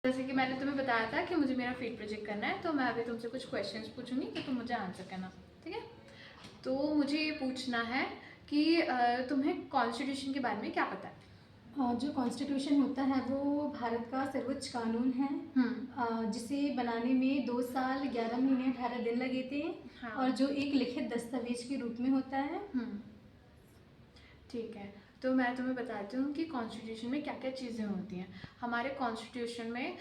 जैसे कि मैंने तुम्हें बताया था कि मुझे मेरा फील्ड प्रोजेक्ट करना है, तो मैं अभी तुमसे कुछ क्वेश्चंस पूछूंगी तो तुम मुझे आंसर करना, ठीक है। तो मुझे ये पूछना है कि तुम्हें कॉन्स्टिट्यूशन के बारे में क्या पता है? जो कॉन्स्टिट्यूशन होता है वो भारत का सर्वोच्च कानून है, जिसे बनाने में 2 साल 11 महीने 18 दिन लगे थे। हाँ। और जो एक लिखित दस्तावेज के रूप में होता है। ठीक है, तो मैं तुम्हें बताती हूँ कि कॉन्स्टिट्यूशन में क्या क्या चीज़ें होती हैं। हमारे कॉन्स्टिट्यूशन में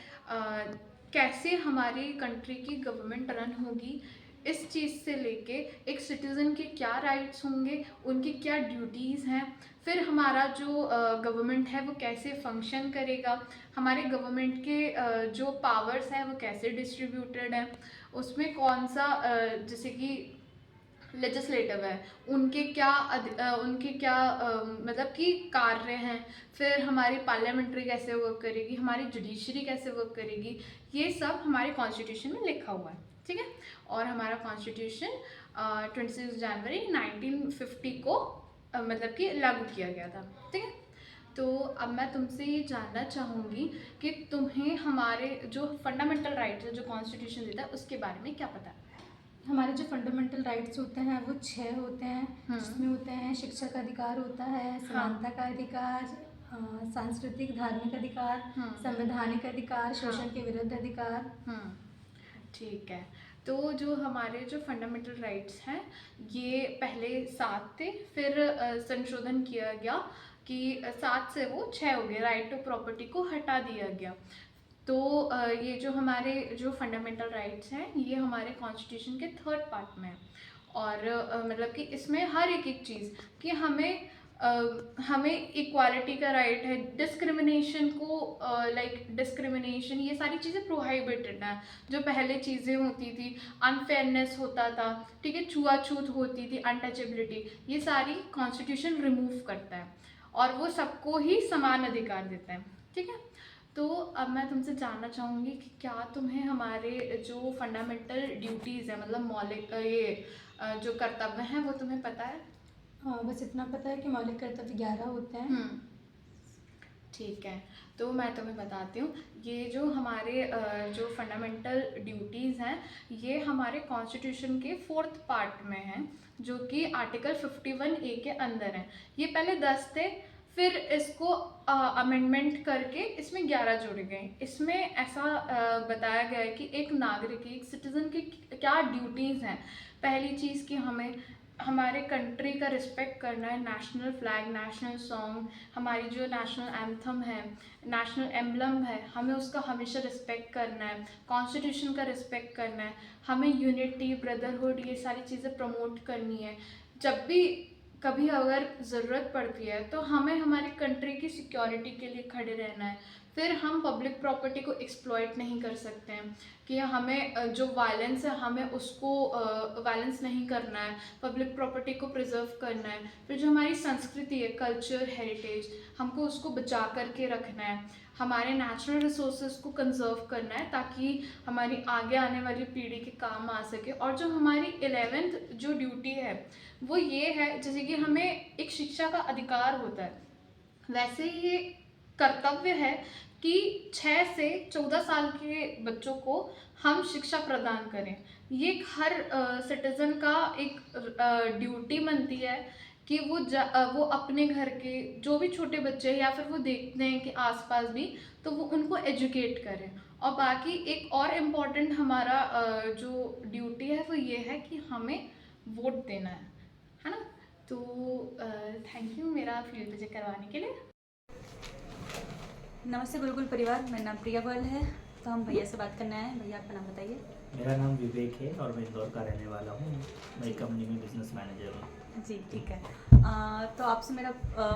कैसे हमारी कंट्री की गवर्नमेंट रन होगी, इस चीज़ से लेके एक सिटीज़न के क्या राइट्स होंगे, उनकी क्या ड्यूटीज़ हैं, फिर हमारा जो गवर्नमेंट है वो कैसे फंक्शन करेगा, हमारे गवर्नमेंट के जो पावर्स हैं वो कैसे डिस्ट्रीब्यूटेड हैं, उसमें कौन सा जैसे कि लेजिस्लेटिव है, उनके क्या मतलब कि कार्य हैं, फिर हमारी पार्लियामेंट्री कैसे वर्क करेगी, हमारी जुडिशरी कैसे वर्क करेगी, ये सब हमारे कॉन्स्टिट्यूशन में लिखा हुआ है, ठीक है। और हमारा कॉन्स्टिट्यूशन 26 जनवरी 1950 को मतलब कि लागू किया गया था, ठीक है। तो अब मैं तुमसे ये जानना चाहूँगी कि तुम्हें हमारे जो फंडामेंटल राइट्स है जो कॉन्स्टिट्यूशन देता है उसके बारे में क्या पता है? हमारे जो फंडामेंटल राइट्स होते हैं वो 6 होते हैं, जिसमें होते हैं शिक्षा का अधिकार होता है, समानता का अधिकार, सांस्कृतिक धार्मिक अधिकार, संवैधानिक अधिकार, शोषण के विरुद्ध अधिकार। ठीक है, तो जो हमारे जो फंडामेंटल राइट्स हैं ये पहले 7 थे, फिर संशोधन किया गया कि 7 से वो 6 हो गए, राइट टू प्रॉपर्टी को हटा दिया गया। तो ये जो हमारे जो फंडामेंटल राइट्स हैं ये हमारे कॉन्स्टिट्यूशन के 3rd पार्ट में है। और मतलब कि इसमें हर एक चीज़ कि हमें इक्वालिटी का राइट है, डिस्क्रिमिनेशन को लाइक डिस्क्रिमिनेशन ये सारी चीज़ें प्रोहिबिटेड हैं। जो पहले चीज़ें होती थी, अनफेयरनेस होता था, ठीक है, छुआछूत होती थी, अनटचेबिलिटी, ये सारी कॉन्स्टिट्यूशन रिमूव करता है और वो सबको ही समान अधिकार देता है, ठीक है। तो अब मैं तुमसे जानना चाहूँगी कि क्या तुम्हें हमारे जो फंडामेंटल ड्यूटीज़ है मतलब मौलिक जो कर्तव्य हैं वो तुम्हें पता है? हाँ, बस इतना पता है कि मौलिक कर्तव्य 11 होते हैं। ठीक है, तो मैं तुम्हें बताती हूँ, ये जो हमारे जो फंडामेंटल ड्यूटीज़ हैं ये हमारे कॉन्स्टिट्यूशन के 4th पार्ट में हैं, जो कि आर्टिकल 51A के अंदर हैं। ये पहले 10 थे, फिर इसको अमेंडमेंट करके इसमें 11 जोड़े गए। इसमें ऐसा बताया गया है कि एक नागरिक, एक सिटीज़न की क्या ड्यूटीज़ हैं। पहली चीज़ कि हमें हमारे कंट्री का रिस्पेक्ट करना है, नेशनल फ्लैग, नेशनल सॉन्ग, हमारी जो नेशनल एंथम है, नेशनल एम्बलम है, हमें उसका हमेशा रिस्पेक्ट करना है, कॉन्स्टिट्यूशन का रिस्पेक्ट करना है, हमें यूनिटी, ब्रदरहुड, ये सारी चीज़ें प्रमोट करनी है। जब भी कभी अगर ज़रूरत पड़ती है तो हमें हमारी कंट्री की सिक्योरिटी के लिए खड़े रहना है। फिर हम पब्लिक प्रॉपर्टी को एक्सप्लॉइट नहीं कर सकते हैं कि हमें जो वायलेंस है हमें उसको वायलेंस नहीं करना है, पब्लिक प्रॉपर्टी को प्रिजर्व करना है। फिर जो हमारी संस्कृति है, कल्चर, हेरिटेज, हमको उसको बचा करके रखना है, हमारे नेचुरल रिसोर्सेज को कंजर्व करना है ताकि हमारी आगे आने वाली पीढ़ी के काम आ सके। और जो हमारी 11th जो ड्यूटी है वो ये है, जैसे कि हमें एक शिक्षा का अधिकार होता है, वैसे ही ये कर्तव्य है कि 6 से 14 साल के बच्चों को हम शिक्षा प्रदान करें। ये हर सिटीज़न का एक ड्यूटी बनती है कि वो अपने घर के जो भी छोटे बच्चे हैं या फिर वो देखते हैं कि आसपास भी, तो वो उनको एजुकेट करें। और बाकी एक और इम्पॉर्टेंट हमारा जो ड्यूटी है वो ये है कि हमें वोट देना है ना। तो थैंक यू मेरा फील्ड विजिट करवाने के लिए। नमस्ते गुरुकुल परिवार, मेरा नाम प्रिया गोयल है। तो हम भैया से बात करने आए हैं। भैया आपका नाम बताइए। मेरा नाम विवेक है और मैं इंदौर का रहने वाला हूँ। मैं एक कंपनी में बिजनेस मैनेजर हूँ। जी ठीक है। तो आपसे मेरा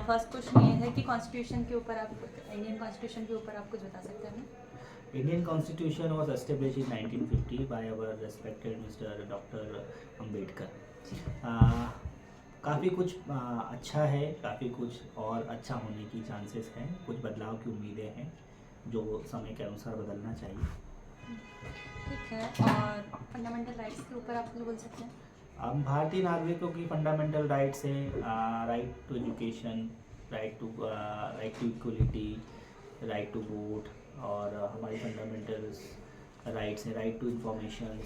फर्स्ट क्वेश्चन ये है कि कॉन्स्टिट्यूशन के ऊपर आप, इंडियन कॉन्स्टिट्यूशन के ऊपर आप कुछ बता सकते हैं? Indian constitution was establish in 1950 by our respected mister doctor Ambedkar. काफ़ी कुछ अच्छा है, काफ़ी कुछ और अच्छा होने की चांसेस हैं, कुछ बदलाव की उम्मीदें हैं जो समय के अनुसार बदलना चाहिए। ठीक है, और फंडामेंटल राइट्स के ऊपर आप कुछ बोल सकते हैं? हम भारतीय नागरिकों की फंडामेंटल राइट्स हैं, right to education, right to equality, right to vote, और हमारी फंडामेंटल राइट्स हैं, right to information,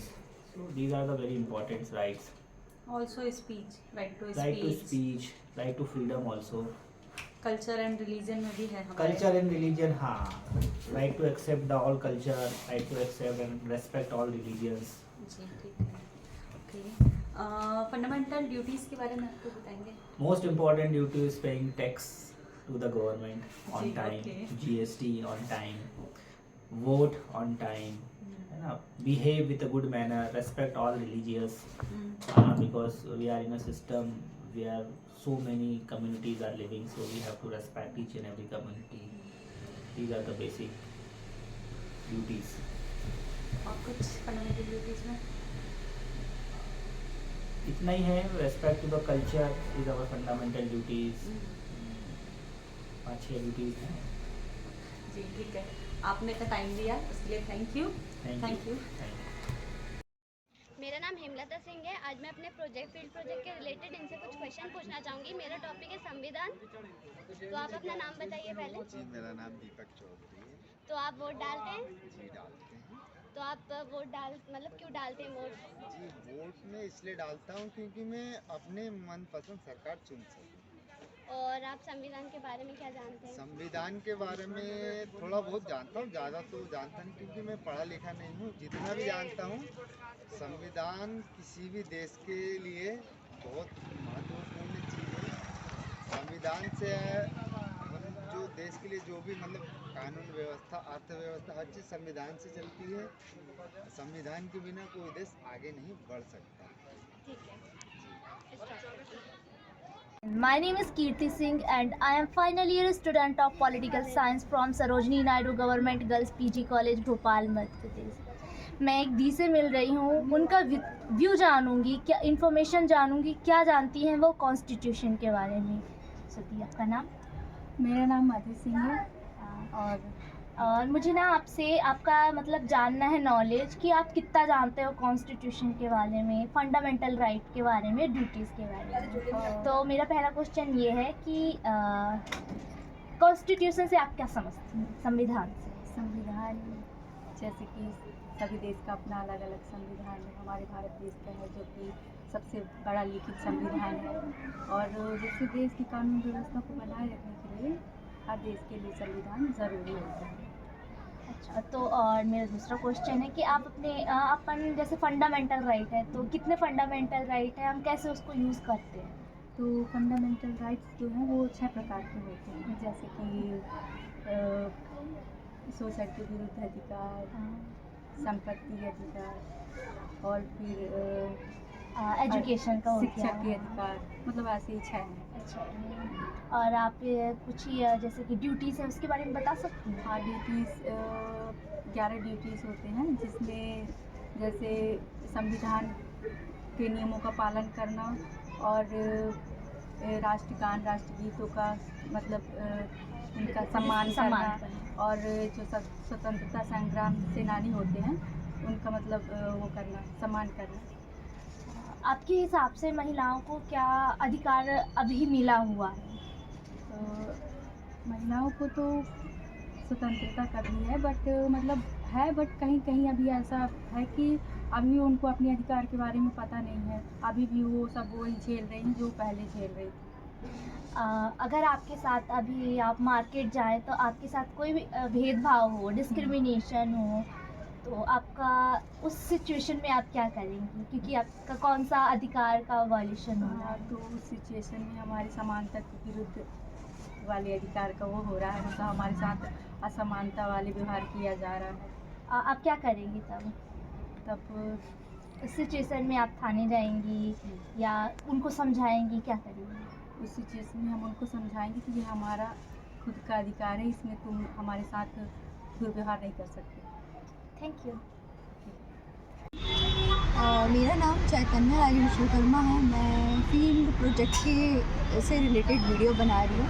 so these are the very important rights. Also speech, right to right to speech. Speech, right to freedom also. Culture and religion में भी है हमारे. Culture and religion, हाँ, right to accept the all culture, right to accept and respect all religions. जी ठीक है. Okay. Fundamental duties के बारे में आपको बताएंगे. Most important duty is paying tax to the government on ji, time, okay. GST on time, vote on time, है ना, behave with a good manner, respect all religious, because we are in a system where so many communities are living, so we have to respect each and every community. These are the basic duties. और कुछ fundamental duties में इतना ही है. Respect to the culture is our fundamental duties. 5-6 duties हैं. जी ठीक है. आपने इतना टाइम दिया उसके लिए थैंक यू. Thank you. मेरा नाम हेमलता सिंह है. आज मैं अपने फील्ड प्रोजेक्ट के रिलेटेड इनसे कुछ क्वेश्चन पूछना चाहूँगी. मेरा टॉपिक है संविधान. तो आप अपना नाम बताइए पहले. जी, मेरा नाम दीपक चौधरी है. तो आप वोट डालते हैं? जी, डालते हैं. तो आप मतलब क्यों डालते हैं वोट? जी, वोट मैं इसलिए डालता हूँ क्योंकि मैं अपने मनपसंद सरकार चुन सकूँ. और आप संविधान के बारे में क्या जानते हैं? संविधान के बारे में थोड़ा बहुत जानता हूँ, ज़्यादा तो जानता नहीं क्योंकि मैं पढ़ा लिखा नहीं हूँ. जितना भी जानता हूँ, संविधान किसी भी देश के लिए बहुत महत्वपूर्ण चीज़ है. संविधान से जो देश के लिए जो भी मतलब कानून व्यवस्था, अर्थव्यवस्था, हर चीज़ संविधान से चलती है. संविधान के बिना कोई देश आगे नहीं बढ़ सकता. ठीक है. My name is Kirti Singh and I am final year student of Political Science from Sarojini Naidu Government Girls PG College Bhopal Madhya Pradesh. मैं एक दी से मिल रही हूँ. उनका व्यू जानूँगी, क्या इन्फॉर्मेशन जानूँगी, क्या जानती हैं वो कॉन्स्टिट्यूशन के बारे में. सती, आपका नाम? मेरा नाम मधु सिंह है. और मुझे ना आपसे आपका मतलब जानना है नॉलेज कि आप कितना जानते हो कॉन्स्टिट्यूशन के बारे में, फंडामेंटल राइट के बारे में, ड्यूटीज़ के बारे में. तो मेरा पहला क्वेश्चन ये है कि कॉन्स्टिट्यूशन से आप क्या समझते हैं, संविधान से? संविधान जैसे कि सभी देश का अपना अलग अलग संविधान है. हमारे भारत देश का है जो कि सबसे बड़ा लिखित संविधान है. और जैसे देश की कानून व्यवस्था को बनाए रखने के लिए हर देश के लिए संविधान ज़रूरी होता है. अच्छा, तो और मेरा दूसरा क्वेश्चन है कि आप अपन जैसे फंडामेंटल राइट है, तो कितने फंडामेंटल राइट है, हम कैसे उसको यूज़ करते हैं? तो फंडामेंटल राइट्स जो हैं वो 6 प्रकार के होते हैं. जैसे कि शोषण के विरुद्ध अधिकार, संपत्ति अधिकार, और फिर एजुकेशन का हो शिक्षा गया. के अधिकार, मतलब ऐसे ही 6 हैं. अच्छा, और आप कुछ जैसे कि ड्यूटीज़ है उसके बारे में बता सकती हैं? हाँ, ड्यूटीज़ 11 ड्यूटीज़ होते हैं, जिसमें जैसे संविधान के नियमों का पालन करना और राष्ट्रगान, राष्ट्रगीतों का मतलब उनका सम्मान करना, और जो स्वतंत्रता संग्राम सेनानी होते हैं उनका मतलब वो करना, सम्मान करना. आपके हिसाब से महिलाओं को क्या अधिकार अभी मिला हुआ है? महिलाओं को तो स्वतंत्रता का भी है, बट मतलब है, बट कहीं कहीं अभी ऐसा है कि अभी उनको अपने अधिकार के बारे में पता नहीं है. अभी भी वो सब वही झेल रही हैं जो पहले झेल रही थी. अगर आपके साथ अभी आप मार्केट जाएं तो आपके साथ कोई भी भेदभाव हो, डिस्क्रिमिनेशन हो, तो आपका उस सिचुएशन में आप क्या करेंगी, क्योंकि आपका कौन सा अधिकार का वायलेशन हो रहा है? तो उस सिचुएशन में हमारे समानता के विरुद्ध वाले अधिकार का वो हो रहा है, मतलब हमारे साथ असमानता वाले व्यवहार किया जा रहा है. आप क्या करेंगी तब उस सिचुएशन में? आप थाने जाएंगी या उनको समझाएंगी, क्या करेंगी? उस सिचुएशन में हम उनको समझाएंगे कि ये हमारा खुद का अधिकार है, इसमें तुम हमारे साथ दुर्व्यवहार नहीं कर सकते. Thank you. मेरा नाम चैतन्य राज विश्वकर्मा है. मैं फील्ड प्रोजेक्ट के से रिलेटेड वीडियो बना रही हूँ.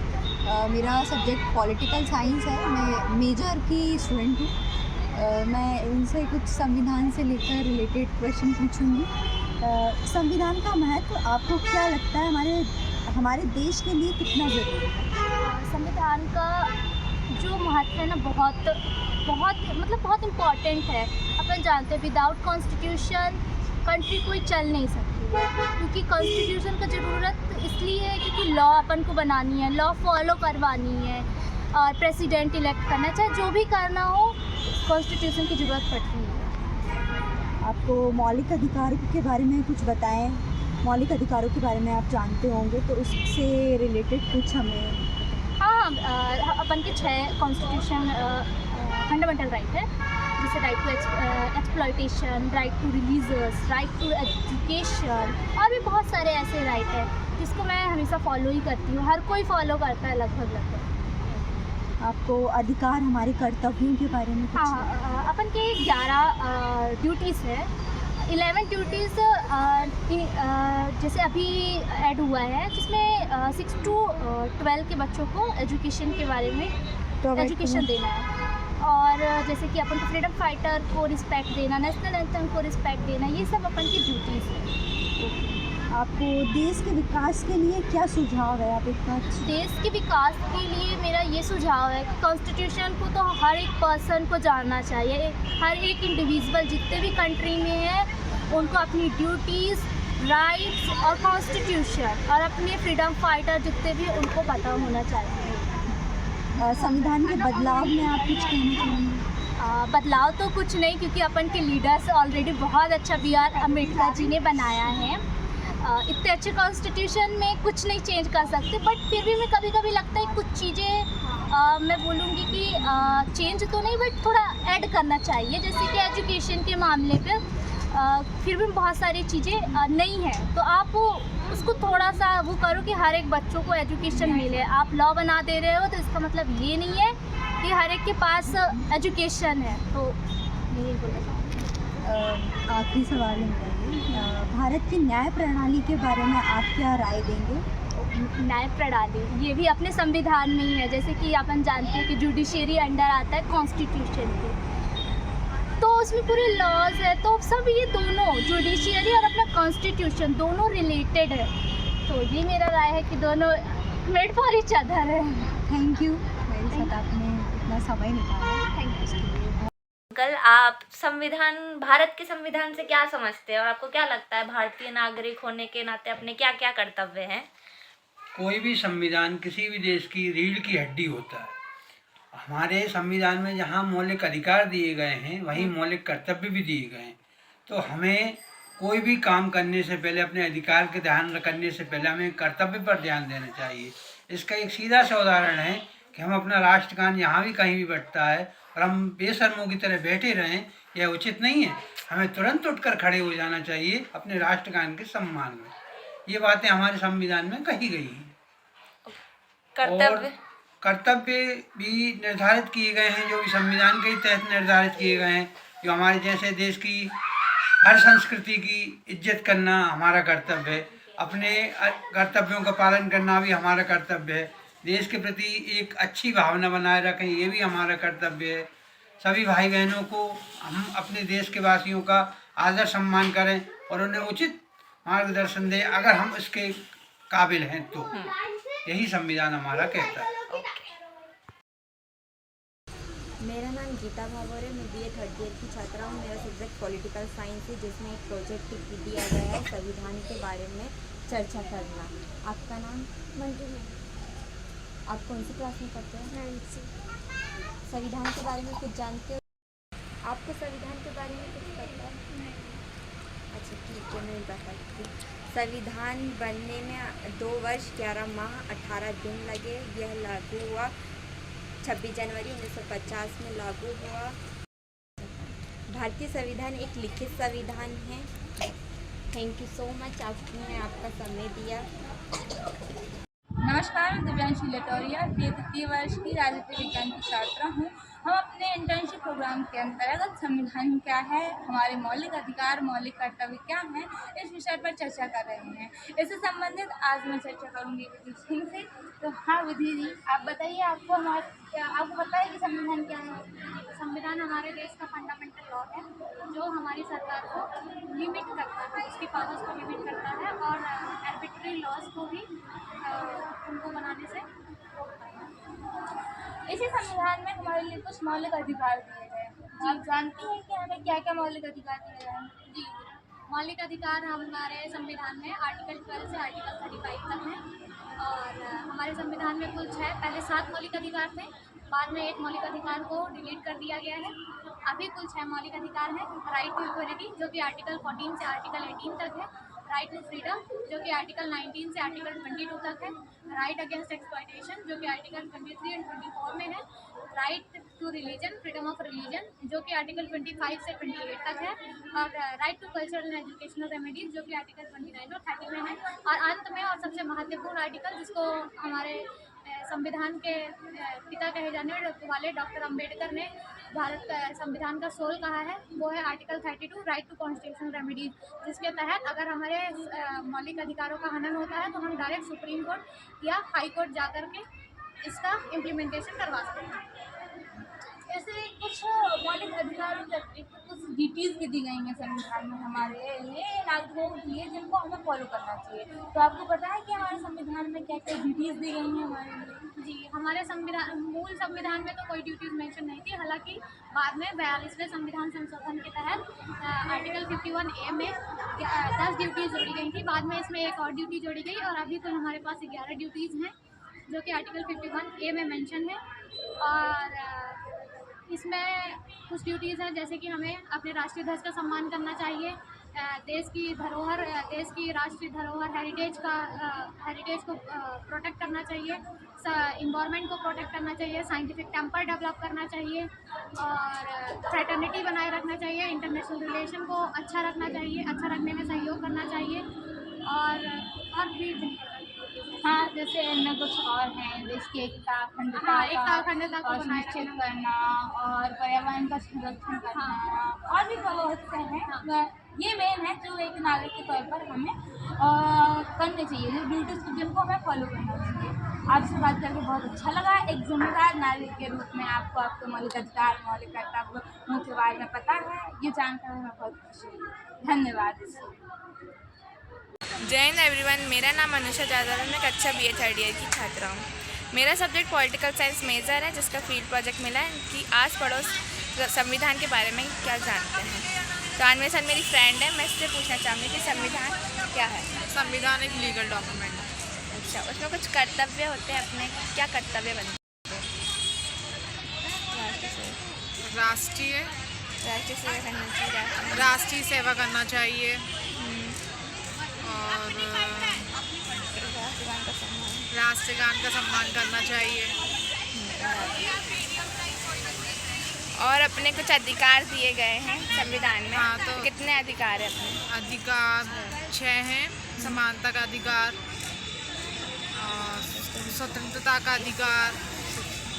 मेरा सब्जेक्ट पॉलिटिकल साइंस है. मैं मेजर की स्टूडेंट हूँ. मैं उनसे कुछ संविधान से लेकर रिलेटेड क्वेश्चन पूछूंगी. संविधान का महत्व आपको क्या लगता है हमारे देश के लिए कितना ज़रूरी है? संविधान का जो महत्व है ना बहुत बहुत मतलब बहुत इम्पॉर्टेंट है। अपन जानते हैं विदाउट कॉन्स्टिट्यूशन कंट्री कोई चल नहीं सकती, क्योंकि कॉन्स्टिट्यूशन का ज़रूरत इसलिए है क्योंकि लॉ अपन को बनानी है, लॉ फॉलो करवानी है और प्रेसिडेंट इलेक्ट करना, चाहे जो भी करना हो कॉन्स्टिट्यूशन की ज़रूरत पड़ती है। आपको मौलिक अधिकार के बारे में कुछ बताएं, मौलिक अधिकारों के बारे में आप जानते होंगे तो उससे रिलेटेड कुछ हमें। हाँ, अपन के 6 कॉन्स्टिट्यूशन फंडामेंटल राइट है, जैसे right to exploitation, right to religious, right to education, और भी बहुत सारे ऐसे राइट है जिसको मैं हमेशा फॉलो ही करती हूँ। हर कोई फॉलो करता है लगभग। आपको अधिकार हमारे कर्तव्यों के बारे में कुछ? हाँ, अपन के 11 ड्यूटीज़ है। 11 ड्यूटीज़ जैसे अभी ऐड हुआ है, जिसमें 6 to 12 के बच्चों को एजुकेशन के बारे में एजुकेशन देना है, और जैसे कि अपन को फ्रीडम फाइटर को रिस्पेक्ट देना, नेशनल एंथम को रिस्पेक्ट देना, ये सब अपन की ड्यूटीज़ है। आपको देश के विकास के लिए क्या सुझाव है? आप एक बात। देश के विकास के लिए मेरा ये सुझाव है कि कॉन्स्टिट्यूशन को तो हर एक पर्सन को जानना चाहिए, हर एक इंडिविजुअल जितने भी कंट्री में है उनको अपनी ड्यूटीज़, राइट्स और कॉन्स्टिट्यूशन और अपने फ्रीडम फाइटर जितने भी उनको पता होना चाहिए। संविधान के बदलाव में आप कुछ कहना चाहेंगे? बदलाव तो कुछ नहीं, क्योंकि अपन के लीडर्स ऑलरेडी बहुत अच्छा BR अम्बेडकर जी ने बनाया है। इतने अच्छे कॉन्स्टिट्यूशन में कुछ नहीं चेंज कर सकते, बट फिर भी मैं कभी कभी लगता है कुछ चीज़ें मैं बोलूँगी कि चेंज तो नहीं बट थोड़ा ऐड करना चाहिए, जैसे कि एजुकेशन के मामले पे फिर भी बहुत सारी चीज़ें नहीं हैं, तो आप उसको थोड़ा सा वो करो कि हर एक बच्चों को एजुकेशन मिले। आप लॉ बना दे रहे हो तो इसका मतलब ये नहीं है कि हर एक के पास एजुकेशन है, तो यही बोलना चाहूँगी। आखिरी सवाल है, भारत की न्याय प्रणाली के बारे में आप क्या राय देंगे? न्याय प्रणाली ये भी अपने संविधान में ही है, जैसे कि अपन जानते हैं कि जुडिशरी अंडर आता है कॉन्स्टिट्यूशन के, तो उसमें पूरे लॉज है, तो सब ये दोनों जुडिशरी और अपना कॉन्स्टिट्यूशन दोनों रिलेटेड है, तो ये मेरा राय है कि दोनों मेड फॉर ईच अदर है। थैंक यू, मेरे साथ आपने इतना समय निकाला। Thank you. अंकल, आप संविधान, भारत के संविधान से क्या समझते हैं और आपको क्या लगता है भारतीय नागरिक होने के नाते अपने क्या क्या कर्तव्य हैं? कोई भी संविधान किसी भी देश की रीढ़ की हड्डी होता है। हमारे संविधान में जहाँ मौलिक अधिकार दिए गए हैं वहीं मौलिक कर्तव्य भी दिए गए हैं, तो हमें कोई भी काम करने से पहले, अपने अधिकार के ध्यान करने से पहले हमें कर्तव्य पर ध्यान देना चाहिए। इसका एक सीधा सा उदाहरण है कि हम अपना राष्ट्रगान यहाँ भी कहीं भी बजता है और हम बेशर्मों की तरह बैठे रहें, यह उचित नहीं है। हमें तुरंत उठकर खड़े हो जाना चाहिए अपने राष्ट्रगान के सम्मान में। ये बातें हमारे संविधान में कही गई हैं। कर्तव्य भी निर्धारित किए गए हैं, जो भी संविधान के ही तहत निर्धारित किए गए हैं। जो हमारे जैसे देश की हर संस्कृति की इज्जत करना हमारा कर्तव्य है, अपने कर्तव्यों का पालन करना भी हमारा कर्तव्य है, देश के प्रति एक अच्छी भावना बनाए रखें ये भी हमारा कर्तव्य है। सभी भाई बहनों को हम अपने देश के वासियों का आदर सम्मान करें और उन्हें उचित मार्गदर्शन दें अगर हम इसके काबिल हैं तो। यही संविधान हमारा कहता है। मेरा नाम गीता भावर है, मैं BA 3rd ईयर की छात्रा हूँ। मेरा सब्जेक्ट पॉलिटिकल साइंस है, जिसमें एक प्रोजेक्ट दिया गया है संविधान के बारे में चर्चा करना। आपका नाम? मंजू। आप कौन सी क्लास में पढ़ते हैं? 9th। संविधान के बारे में कुछ जानते हो? आपको संविधान के बारे में कुछ पता है? अच्छा ठीक है, मैं बताती हूँ। संविधान बनने में 2 वर्ष 11 माह 18 दिन लगे। यह लागू हुआ 26 जनवरी 1950 में लागू हुआ। भारतीय संविधान एक लिखित संविधान है। थैंक यू सो मच, आपने आपका समय दिया। नमस्कार, मैं दिव्यांशी लटोरिया, BA 3 वर्ष की राजनीति विज्ञान की छात्रा हूँ। हम अपने इंटर्नशिप प्रोग्राम के अंतर्गत संविधान क्या है, हमारे मौलिक अधिकार, मौलिक कर्तव्य क्या हैं, इस विषय पर चर्चा कर रहे हैं। इससे संबंधित आज मैं चर्चा करूँगी विधि सिंह से। तो हाँ विधि जी, आप बताइए, आपको पता है कि संविधान क्या है? संविधान हमारे देश का फंडामेंटल लॉ है, जो हमारी सरकार को लिमिट करता है, उसकी पावर्स को लिमिट करता है और आर्बिट्ररी लॉज को भी उनको बनाने से रोकता है। इसी संविधान में हमारे लिए कुछ मौलिक अधिकार दिए गए हैं। आप जानती हैं कि हमें क्या क्या मौलिक अधिकार दिए गए हैं? जी, मौलिक अधिकार हमारे संविधान में आर्टिकल 12 से आर्टिकल 35 तक हैं और हमारे संविधान में कुल 6 पहले 7 मौलिक अधिकार थे, बाद में एक मौलिक अधिकार को डिलीट कर दिया गया है। अभी कुल 6 मौलिक अधिकार हैं। राइट टू इक्वलिटी जो कि आर्टिकल 14 से आर्टिकल 18 तक है, राइट टू फ्रीडम जो कि आर्टिकल 19 से आर्टिकल 22 तक है, राइट अगेंस्ट एक्सप्लॉयटेशन जो कि आर्टिकल 23 एंड 24 में है, right to religion freedom of religion जो कि आर्टिकल 25 से 28 तक है, और right to cultural and educational remedies जो कि आर्टिकल 29 और 30 में है। और अंत में और सबसे महत्वपूर्ण आर्टिकल जिसको हमारे संविधान के पिता कहे जाने वाले डॉक्टर अंबेडकर ने भारत का संविधान का सोल कहा है, वो है article 32 right to constitutional remedies, जिसके तहत अगर हमारे मौलिक अधिकारों का हनन होता है तो हम डायरेक्ट सुप्रीम कोर्ट या हाई कोर्ट जा कर के इसका इम्प्लीमेंटेशन करवा सकते हैं। ऐसे कुछ मौलिक अधिकारों के अतिरिक्त कुछ ड्यूटीज़ भी दी गई हैं संविधान में हमारे लिए नागरिकों के लिए, जिनको हमें फॉलो करना चाहिए। तो आपको पता है कि हमारे संविधान में क्या क्या ड्यूटीज़ दी गई हैं हमारे लिए? जी, हमारे मूल संविधान में तो कोई ड्यूटीज़ मेंशन नहीं थी, हालांकि बाद में 42वें संविधान संशोधन के तहत आर्टिकल 51A में 10 ड्यूटीज़ जोड़ी गई थी। बाद में इसमें एक और ड्यूटी जोड़ी गई और अभी कुल हमारे पास 11 ड्यूटीज़ हैं जो कि आर्टिकल 51A में मेंशन है। और इसमें कुछ ड्यूटीज़ हैं जैसे कि हमें अपने राष्ट्रीय ध्वज का सम्मान करना चाहिए, देश की धरोहर, देश की राष्ट्रीय धरोहर हेरिटेज को प्रोटेक्ट करना चाहिए, इन्वायरमेंट को प्रोटेक्ट करना चाहिए, साइंटिफिक टेम्पर डेवलप करना चाहिए और फ्रेटर्निटी बनाए रखना चाहिए, इंटरनेशनल रिलेशन को अच्छा रखना चाहिए, अच्छा रखने में सहयोग करना चाहिए और भी हाँ, जैसे इनमें कुछ और हैं, देश की एकता अखंडता को सुनिश्चित करना और पर्यावरण का संरक्षण करना और भी बहुत से हैं। ये मेन है जो एक नागरिक के तौर पर हमें करने चाहिए, जो ड्यूटीज़ जिनको हमें फॉलो करना चाहिए। आपसे बात करके बहुत अच्छा लगा। एक जिम्मेदार नागरिक के रूप में आपको आपके मौलिक अधिकार, मौलिक कर्तव्यों के बारे में पता है, ये जानकर हमें बहुत खुशी हुई। धन्यवाद। जय हिंद एवरीवन, मेरा नाम अनुषा जादव है। मैं कक्षा BA 3rd ईयर की छात्रा हूँ। मेरा सब्जेक्ट पॉलिटिकल साइंस मेजर है, जिसका फील्ड प्रोजेक्ट मिला है कि आस पड़ोस संविधान के बारे में क्या जानते हैं। तो आज मेरे साथ मेरी फ्रेंड है, मैं इससे पूछना चाहूँगी कि संविधान क्या है। संविधान एक लीगल डॉक्यूमेंट है। अच्छा, उसमें कुछ कर्तव्य होते हैं, अपने क्या कर्तव्य बनते हैं? राष्ट्रीय सेवा करना चाहिए, राष्ट्रीय सेवा करना चाहिए और राष्ट्रगान का सम्मान करना चाहिए और अपने कुछ अधिकार दिए गए हैं संविधान में। हाँ, तो कितने अधिकार है अपने? अधिकार 6 हैं। समानता का अधिकार, स्वतंत्रता का अधिकार,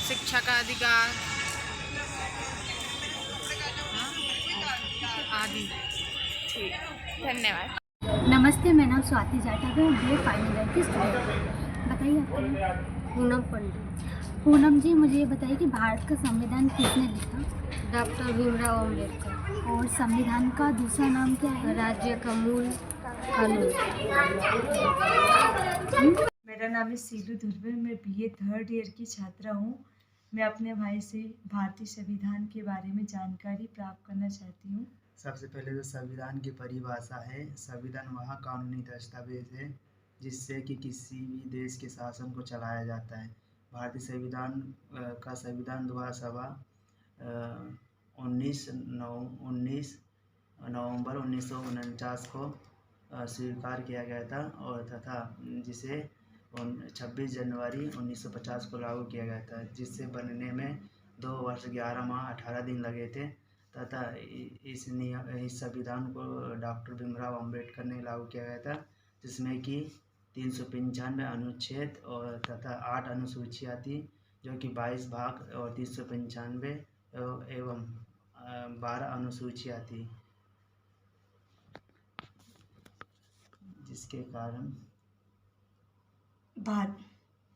शिक्षा का अधिकार आदि। ठीक, धन्यवाद। नमस्ते, मेरा नाम स्वाति जाटव है, BA फाइनल ईयर की स्टूडेंट हूँ। बताइए आपका नाम? पूनम पंडित। पूनम जी, मुझे ये बताइए कि भारत का संविधान किसने लिखा? डॉक्टर भीमराव अम्बेडकर। और संविधान का दूसरा नाम क्या है? राज्य का मूल कानून। मेरा नाम है सीलू धुर्वे, मैं BA 3rd ईयर की छात्रा हूँ। मैं अपने भाई से भारतीय संविधान के बारे में जानकारी प्राप्त करना चाहती हूँ। सबसे पहले तो संविधान की परिभाषा है। संविधान वह कानूनी दस्तावेज है जिससे कि किसी भी देश के शासन को चलाया जाता है। भारतीय संविधान का संविधान द्वारा सभा 19 नवंबर 1949 को स्वीकार किया गया था और तथा जिसे 26 जनवरी 1950 को लागू किया गया था, जिससे बनने में 2 वर्ष 11 माह 18 दिन लगे थे तथा इस संविधान को डॉक्टर भीमराव अम्बेडकर ने लागू किया गया था, जिसमें कि 395 अनुच्छेद और तथा 8 अनुसूचियाँ थी, जो कि 22 भाग और 395 एवं 12 अनुसूचियाँ थी, जिसके कारण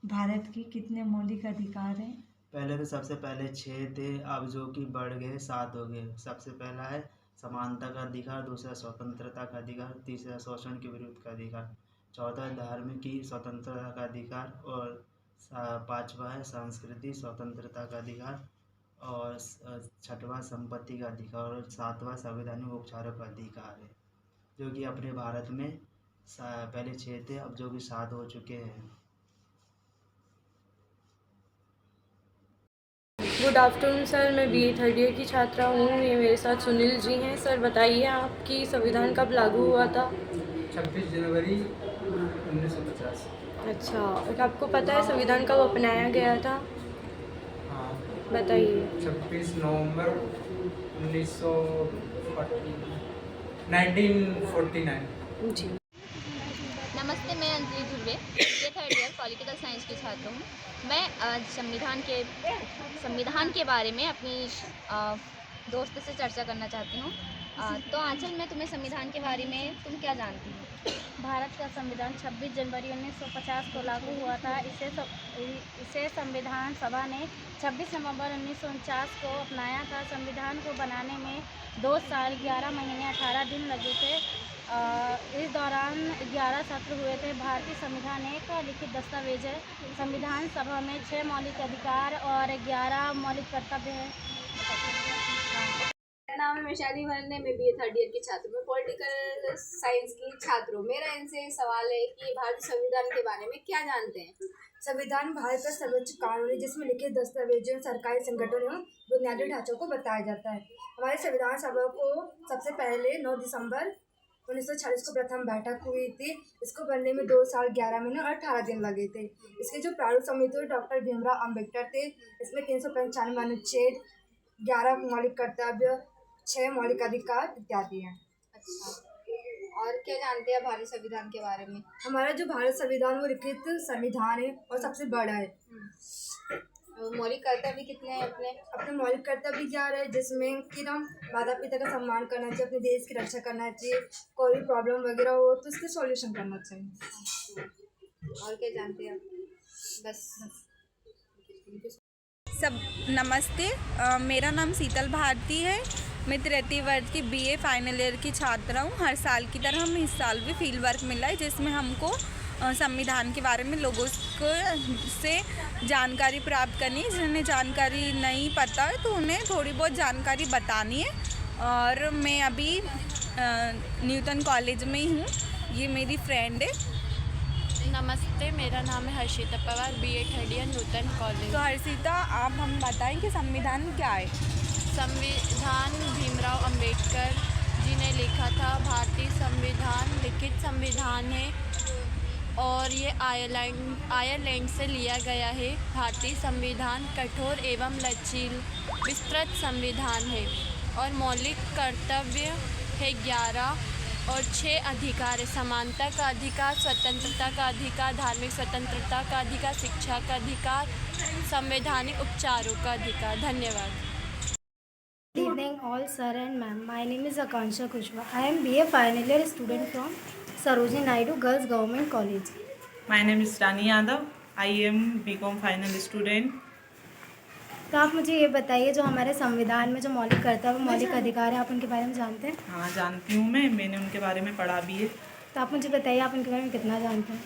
भारत के कितने मौलिक अधिकार हैं? पहले तो सबसे पहले 6 थे, अब जो कि बढ़ गए 7 हो गए। सबसे पहला है समानता का अधिकार, दूसरा स्वतंत्रता का अधिकार, तीसरा शोषण के विरुद्ध का अधिकार, चौथा धार्मिक की स्वतंत्रता का अधिकार और पाँचवा है सांस्कृतिक स्वतंत्रता का अधिकार, और छठवां संपत्ति का अधिकार, और सातवां संवैधानिक उपचारों का अधिकार है, जो कि अपने भारत में पहले 6 थे, अब जो कि 7 हो चुके हैं। गुड आफ्टरनून सर, मैं BA थर्ड ईयर की छात्रा हूँ। ये मेरे साथ सुनील जी हैं। सर बताइए, आपकी संविधान कब लागू हुआ था? 26 जनवरी 1950। अच्छा, और आपको पता है संविधान कब अपनाया गया था? हाँ, बताइए। 26 नवंबर 1949 जी। नमस्ते, मैं अंजलि ध्रुवे, ये थर्ड ईयर पॉलिटिकल साइंस की छात्र हूँ। मैं आज संविधान के बारे में अपनी दोस्त से चर्चा करना चाहती हूँ। तो आंचल, मैं तुम्हें संविधान के बारे में तुम क्या जानती हो? भारत का संविधान 26 जनवरी 1950 को लागू हुआ था। इसे संविधान सभा ने 26 नवंबर 1949 को अपनाया था। संविधान को बनाने में 2 साल 11 महीने 18 दिन लगे थे। इस दौरान 11 सत्र हुए थे। भारतीय संविधान एक लिखित दस्तावेज है। संविधान सभा में 6 मौलिक अधिकार और 11 मौलिक कर्तव्य हैं। मेरा नाम है वैशाली वर्णे, मैं BA थर्ड ईयर की छात्र हूँ, पॉलिटिकल साइंस की छात्र हूँ। मेरा इनसे सवाल है कि भारतीय संविधान के बारे में क्या जानते हैं? संविधान भारत का सर्वोच्च कानून है, जिसमें लिखित दस्तावेजों, सरकारी संगठनों एवं बुनियादी ढांचों को बताया जाता है। हमारे संविधान सभा को सबसे पहले 9 दिसंबर 1946 को प्रथम बैठक हुई थी। इसको बनने में 2 साल 11 महीने और 18 दिन लगे थे। इसके जो प्रारूप समिति हुई डॉक्टर भीमराव अम्बेडकर थे। इसमें 395 अनुच्छेद, 11 मौलिक कर्तव्य, 6 मौलिक अधिकार इत्यादि हैं। अच्छा, और क्या जानते हैं भारतीय संविधान के बारे में? हमारा जो भारत संविधान वो लिखित संविधान है और सबसे बड़ा है। मौलिक कर्तव्य कितने हैं अपने मौलिक कर्तव्य 11 है, जिसमें कि हम माता पिता का सम्मान करना चाहिए, अपने देश की रक्षा करना चाहिए, कोई भी प्रॉब्लम वगैरह हो तो उसके सॉल्यूशन करना चाहिए। और क्या जानते हैं? बस। सब नमस्ते, मेरा नाम शीतल भारती है। मैं 33 वर्ष की BA फाइनल ईयर की छात्रा हूँ। हर साल की तरह हमें इस साल भी फील्ड वर्क मिला है, जिसमें हमको संविधान के बारे में लोगों को से जानकारी प्राप्त करनी है। जिन्हें जानकारी नहीं पता है तो उन्हें थोड़ी बहुत जानकारी बतानी है। और मैं अभी न्यूटन कॉलेज में ही हूँ। ये मेरी फ्रेंड है। नमस्ते, मेरा नाम है Harshita Pawar, BA third year Newton college. तो हर्षिता, आप हम बताएं कि संविधान क्या है? संविधान भीमराव अंबेडकर जी ने लिखा था। भारतीय संविधान लिखित संविधान है और ये आयरलैंड से लिया गया है। भारतीय संविधान कठोर एवं लचील विस्तृत संविधान है और मौलिक कर्तव्य है 11 और 6 अधिकार है। समानता का अधिकार, स्वतंत्रता का अधिकार, धार्मिक स्वतंत्रता का अधिकार, शिक्षा का अधिकार, संवैधानिक उपचारों का अधिकार। धन्यवाद। Good evening all sir and ma'am. My name is Akansha Kushwa. I am BA final year student from Sarojini Naidu Girls Government College. My name is Rani Yadav. I am BCom final student. तो आप मुझे ये बताइए, जो हमारे संविधान में जो मौलिक कर्तव्य, मौलिक अधिकार है, आप उनके बारे में जानते हैं? हाँ, जानती हूँ। मैंने उनके बारे में पढ़ा भी है। तो आप मुझे बताइए, आप उनके बारे में कितना जानते हैं?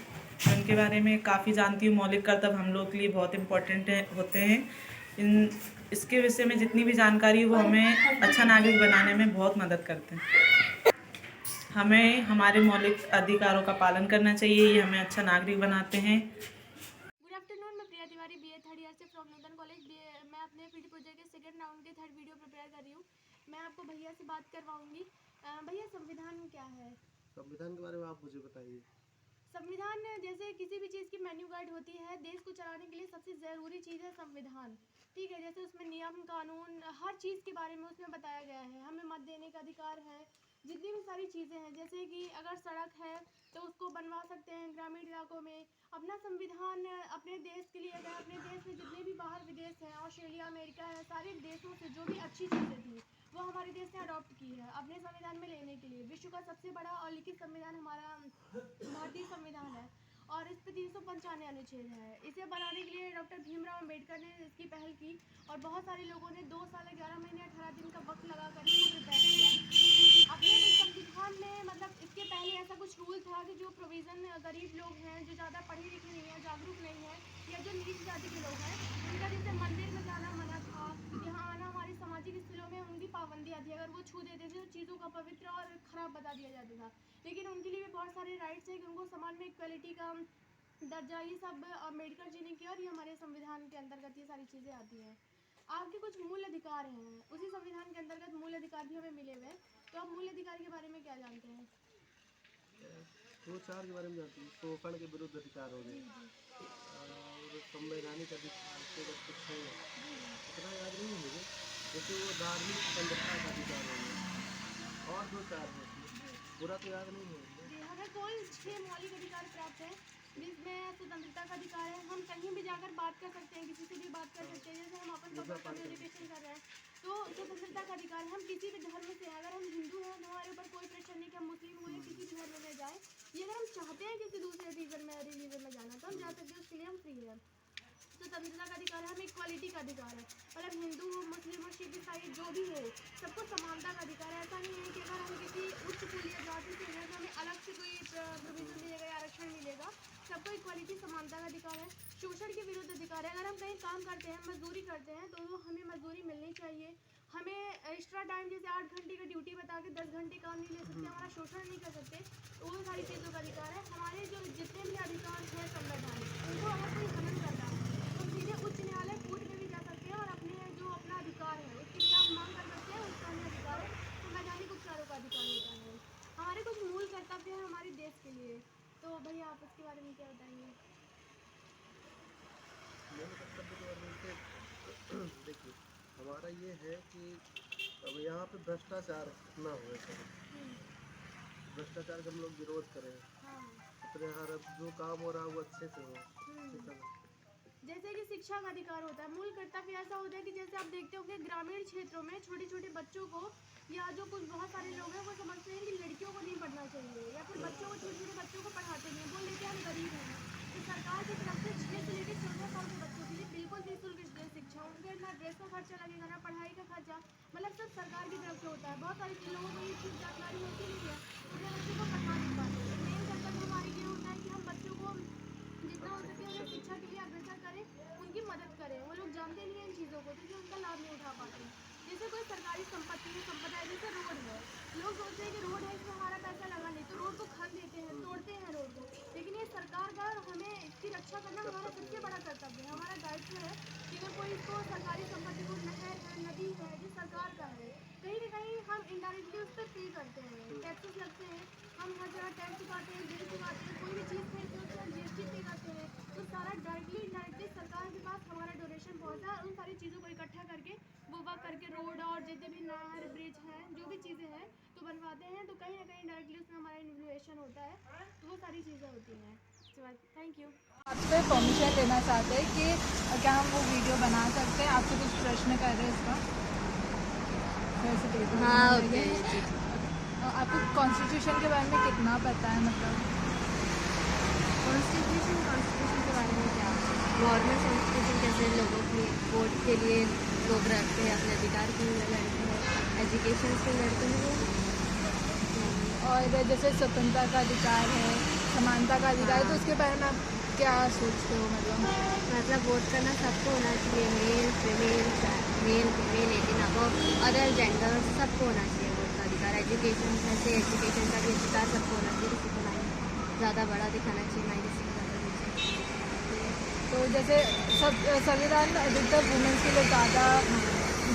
मैं उनके बारे में काफ़ी जानती हूँ। मौलिक कर्तव्य हम लोग के लिए बहुत इम्पोर्टेंट होते हैं। इसके विषय में जितनी भी जानकारी वो हमें अच्छा नागरिक बनाने में बहुत मदद करते हैं। हमें हमारे मौलिक अधिकारों का पालन करना चाहिए, ये हमें अच्छा नागरिक बनाते हैं। गुड आफ्टरनून, मैं प्रिया तिवारी, BA थर्ड ईयर से फ्रॉम न्यूटन कॉलेज। मैं अपने फील्ड प्रोजेक्ट के सेकंड राउंड के थर्ड वीडियो प्रिपेयर कर रही हूँ। मैं आपको भैया से बात करवाऊंगी। भैया, संविधान क्या है? संविधान के बारे में आप मुझे बताइए। संविधान जैसे किसी भी चीज़ की मेन्यू गाइड होती है। देश को चलाने के लिए सबसे ज़रूरी चीज़ है संविधान। ठीक है, जैसे उसमें नियम कानून हर चीज़ के बारे में उसमें बताया गया है। हमें मत देने का अधिकार है, जितनी भी सारी चीज़ें हैं। जैसे कि अगर सड़क है तो उसको बनवा सकते हैं ग्रामीण इलाकों में। अपना संविधान अपने देश के लिए अगर अपने देश में जितने भी बाहर विदेश हैं, ऑस्ट्रेलिया, अमेरिका है, सारे देशों से जो भी अच्छी चीज़ें थी वो हमारे देश ने अडॉप्ट की है अपने संविधान में लेने के लिए। विश्व का सबसे बड़ा और लिखित संविधान हमारा भारतीय संविधान है और इस पर 395 अनुच्छेद है। इसे बनाने के लिए डॉक्टर भीमराव अम्बेडकर ने इसकी पहल की और बहुत सारे लोगों ने 2 साल 11 महीने 18 दिन का वक्त लगा कर इसको प्रिपेयर किया। अपने संविधान में मतलब इसके पहले ऐसा कुछ रूल था कि जो प्रोविज़न गरीब लोग हैं, जो ज़्यादा पढ़े लिखे नहीं हैं, जागरूक नहीं है, या जो जाति के लोग हैं उनका जैसे मंदिर में जाना मना था, यहाँ आना हमारे सामाजिक स्थलों में उनकी पाबंदियाँ थी, अगर वो छू देते थे तो चीज़ों का पवित्र और ख़राब बता दिया जाता था। लेकिन उनके लिए भी बहुत सारे राइट्स हैं कि उनको समाज में इक्वलिटी का दर्जा, ये सब अम्बेडकर जी ने किया और ये हमारे संविधान के अंतर्गत ये सारी चीज़ें आती हैं। आपके कुछ मूल अधिकार हैं, उसी संविधान के अंतर्गत मूल अधिकार भी हमें मिले हुए हैं, तो आप मूल अधिकार के बारे में क्या जानते हैं? 2-4 के बारे में जानती हूँ। शोषण के विरुद्ध अधिकार हो गए और संवैधानिक अधिकार से कुछ है इतना याद नहीं है मुझे, जैसे वो धार्मिक स्वतंत्रता का अधिकार हो गया और 2-4 है, पूरा तो याद नहीं है। हमें कुल 6 मौलिक अधिकार प्राप्त हैं, जिसमें स्वतंत्रता का अधिकार है, हम कहीं भी जाकर बात कर सकते हैं, किसी से भी बात कर सकते हैं, जैसे हम अपन कम्युनिकेशन कर रहे हैं तो स्वतंत्रता का अधिकार है। हम किसी भी धर्म से हैं, अगर हम हिंदू हैं तो हमारे ऊपर कोई प्रेशर नहीं कि हम मुस्लिम हो या किसी भी धर्म में जाएँ, ये अगर हम चाहते हैं किसी दूसरे रिलीजन में जाना तो हम जा सकते हैं, उसके लिए हम फ्री हैं। स्वतंत्रता का अधिकार है, हमें इक्वालिटी का अधिकार है, मतलब हिंदू हो, मुस्लिम हो, सिख ईसाई जो भी हो, सबको समानता का अधिकार है। ऐसा नहीं है कि अगर हम किसी उच्च कुलीय जाति से हैं तो हमें अलग से कोई प्रोविजन मिलेगा या आरक्षण मिलेगा, सबको इक्वालिटी समानता का अधिकार है। शोषण के विरुद्ध अधिकार है, अगर हम कहीं काम करते हैं, मजदूरी करते हैं तो हमें मजदूरी मिलनी चाहिए। हमें एक्स्ट्रा टाइम जैसे 8 घंटे का ड्यूटी बता के 10 घंटे काम नहीं ले सकते, हमारा शोषण नहीं कर सकते, तो वो सारी चीज़ों का अधिकार है। हमारे जो जितने भी अधिकार हैं संवैधानिक, उनको अगर कोई हनन करता है तो सीधे उच्च न्यायालय कोर्ट में भी जा सकते हैं और अपने जो अपना अधिकार है उसके खिलाफ मांग कर सकते हैं, उसका हमें अधिकार है। संवैधानिक उपचारों का अधिकार होता है। हमारे कुछ मूल कर्तव्य हैं हमारे देश के लिए, तो भैया आप उसके बारे में क्या बताएंगे? देखिए हमारा ये है कि अब यहाँ पे भ्रष्टाचार ना हो, भ्रष्टाचार का हम लोग विरोध करें, अपने हर जो काम हो रहा है वो अच्छे से हो। जैसे कि शिक्षा का अधिकार होता है, मूल कर्तव्य ऐसा होता है कि जैसे आप देखते होंगे ग्रामीण क्षेत्रों में छोटे छोटे बच्चों को या जो कुछ बहुत सारे लोग हैं वो समझते हैं कि लड़कियों को नहीं पढ़ना चाहिए या फिर बच्चों को, छोटे छोटे बच्चों को पढ़ाते नहीं, बोल लेते हैं हम गरीब हैं। तो सरकार की तरफ से 6 से लेकर 14 साल के बच्चों के लिए बिल्कुल निःशुल्क शिक्षा, उनके ना ड्रेस का खर्चा लगेगा ना पढ़ाई का खर्चा, मतलब सब सरकार की तरफ से होता है। बहुत सारे लोगों को ये चीज़ जानकारी होती नहीं है, अपने बच्चों को पढ़ा नहीं पाते। मेन कर्तव्य हमारे ये होता है कि हम बच्चों को जितना हो सके उन्हें शिक्षा के लिए अग्रसर करें, उनकी मदद करें। वो लोग जानते नहीं हैं इन चीज़ों को, तो उनका लाभ नहीं उठा पाते। जैसे कोई सरकारी संपत्ति है, संपदा है, जैसे रोड है, लोग सोचते हैं कि रोड है इसमें हमारा पैसा लगा नहीं, तो रोड को खन देते हैं, तोड़ते हैं रोड को, लेकिन ये सरकार का, हमें इसकी रक्षा करना हमारा सबसे बड़ा कर्तव्य है। हमारा दायित्व है कि अगर कोई इसको सरकारी संपत्ति को, नहर है, नदी है, जो सरकार का है, कहीं ना कहीं हम इनडायरेक्टली उस पर पे करते हैं, टैक्सेस लगते हैं, हम हर जगह टैक्स चुकाते हैं, बिल चुकाते हैं, कोई भी चीज़ खरीदते हैं उसका GST पे करते हैं, तो सारा डायरेक्टली इनडायरेक्टली सरकार के पास हमारा डोनेशन पहुँचता है। उन सारी चीज़ों को इकट्ठा करके वो वर्क करके रोड और जितने भी नहर, ब्रिज हैं, जो भी चीज़ें हैं तो बनवाते हैं, तो कहीं ना कहीं डायरेक्टली उसमें हमारा इन्वोल्यूशन होता है, तो वो सारी चीज़ें होती हैं। उसके बाद थैंक यू। आपसे परमिशन लेना चाहते हैं कि क्या हम वो वीडियो बना सकते हैं? आपसे कुछ प्रश्न कर रहे हैं इसका। हाँ ओके। आपको कॉन्स्टिट्यूशन के बारे में कितना पता है? मतलब कॉन्स्टिट्यूशन के बारे में क्या? गवर्नमेंट कॉन्स्टिट्यूशन कैसे लोगों की वोट के लिए लोग रखते हैं, अपने अधिकार के लिए लड़ते हैं, एजुकेशन के लड़ते हैं। और जैसे स्वतंत्रता का अधिकार है, समानता का अधिकार है, तो उसके बारे में आप क्या सोचते हो? मतलब वोट करना सबको होना चाहिए, male female 18 above, other gender सबको होना चाहिए वोट का अधिकार। एजुकेशन जैसे एजुकेशन का भी अधिकार सबको होना चाहिए, किसी को नहीं ज़्यादा बड़ा दिखाना चाहिए, ना किसी को ज़्यादा नीचे। तो जैसे सब संविधान अधिकतर वुमेन्स के लिए ज़्यादा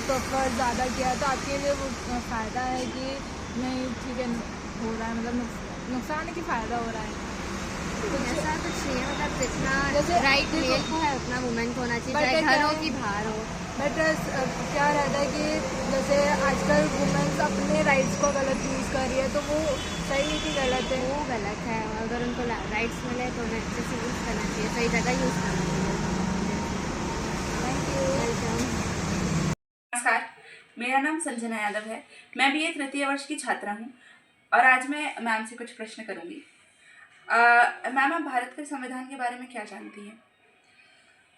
प्रेफर ज़्यादा किया है, तो आपके लिए वो फ़ायदा है कि नहीं? ठीक है, हो रहा है, मतलब नुकसान है कि फ़ायदा हो रहा है? ऐसा कुछ नहीं है, मतलब जितना जैसे राइट मेल को है उतना वुमेन को होना चाहिए, चाहे घर हो कि बाहर हो। बट क्या रहता है कि जैसे आजकल वुमेन्स अपने राइट्स को गलत यूज़ कर रही है, तो वो सही है कि गलत है? वो गलत है, अगर उनको राइट्स मिले तो उन्हें अच्छे से यूज़ करना चाहिए, सही जगह यूज़ करना चाहिए। Thank you. वेलकम। नमस्कार, मेरा नाम संजना यादव है, मैं BA तृतीय वर्ष की छात्रा हूँ और आज मैं मैम से कुछ प्रश्न करूँगी। मैम, आप भारत के संविधान के बारे में क्या जानती हैं?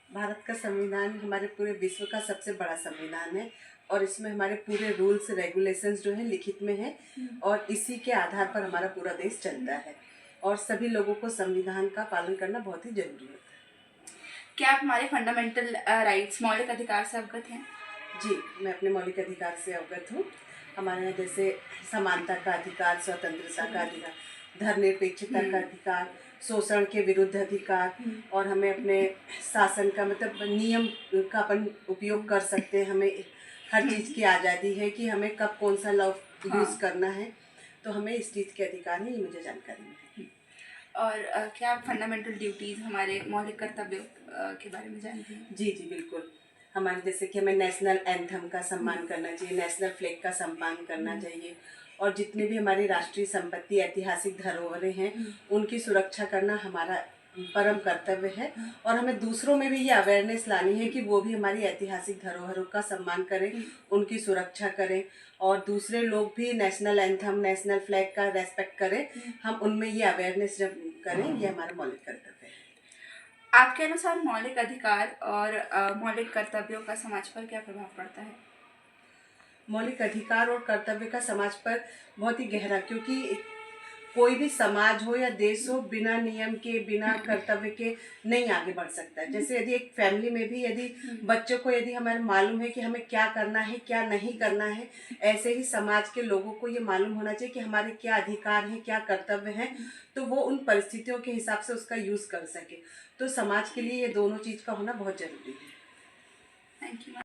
भारत का संविधान हमारे पूरे विश्व का सबसे बड़ा संविधान है और इसमें हमारे पूरे रूल्स रेगुलेशंस जो है लिखित में है और इसी के आधार पर हमारा पूरा देश चलता है और सभी लोगों को संविधान का पालन करना बहुत ही जरूरी होता है। क्या आप हमारे फंडामेंटल राइट्स मौलिक अधिकार से अवगत हैं? जी, मैं अपने मौलिक अधिकार से अवगत हूँ। हमारे यहाँ जैसे समानता का अधिकार, स्वतंत्रता का अधिकार, धर्मनिरपेक्षता का अधिकार, शोषण के विरुद्ध अधिकार, और हमें अपने शासन का मतलब नियम का अपन उपयोग कर सकते हैं। हमें हर चीज़ की आज़ादी है कि हमें कब कौन सा लॉ यूज़ करना है, तो हमें इस चीज़ के अधिकार है, ये मुझे जानकारी मिली। और क्या आप फंडामेंटल ड्यूटीज़ हमारे मौलिक कर्तव्यों के बारे में जानते हैं? जी जी बिल्कुल। हमारे जैसे कि हमें नेशनल एंथम का सम्मान करना चाहिए, नेशनल फ्लैग का सम्मान करना चाहिए, और जितने भी हमारी राष्ट्रीय संपत्ति, ऐतिहासिक धरोहरें हैं, उनकी सुरक्षा करना हमारा परम कर्तव्य है। और हमें दूसरों में भी ये अवेयरनेस लानी है कि वो भी हमारी ऐतिहासिक धरोहरों का सम्मान करें, उनकी सुरक्षा करें, और दूसरे लोग भी नेशनल एंथम, नेशनल फ्लैग का रेस्पेक्ट करें। हम उनमें ये अवेयरनेस जब करें, ये हमारा मौलिक कर्तव्य है। आपके अनुसार मौलिक अधिकार और मौलिक कर्तव्यों का समाज पर क्या प्रभाव पड़ता है? मौलिक अधिकार और कर्तव्य का समाज पर बहुत ही गहरा, क्योंकि कोई भी समाज हो या देश हो, बिना नियम के, बिना कर्तव्य के नहीं आगे बढ़ सकता है। जैसे यदि एक फैमिली में भी यदि बच्चों को यदि हमें मालूम है कि हमें क्या करना है, क्या नहीं करना है, ऐसे ही समाज के लोगों को ये मालूम होना चाहिए कि हमारे क्या अधिकार हैं, क्या कर्तव्य हैं, तो वो उन परिस्थितियों के हिसाब से उसका यूज़ कर सके। तो समाज के लिए ये दोनों चीज़ का होना बहुत ज़रूरी है। Thank you.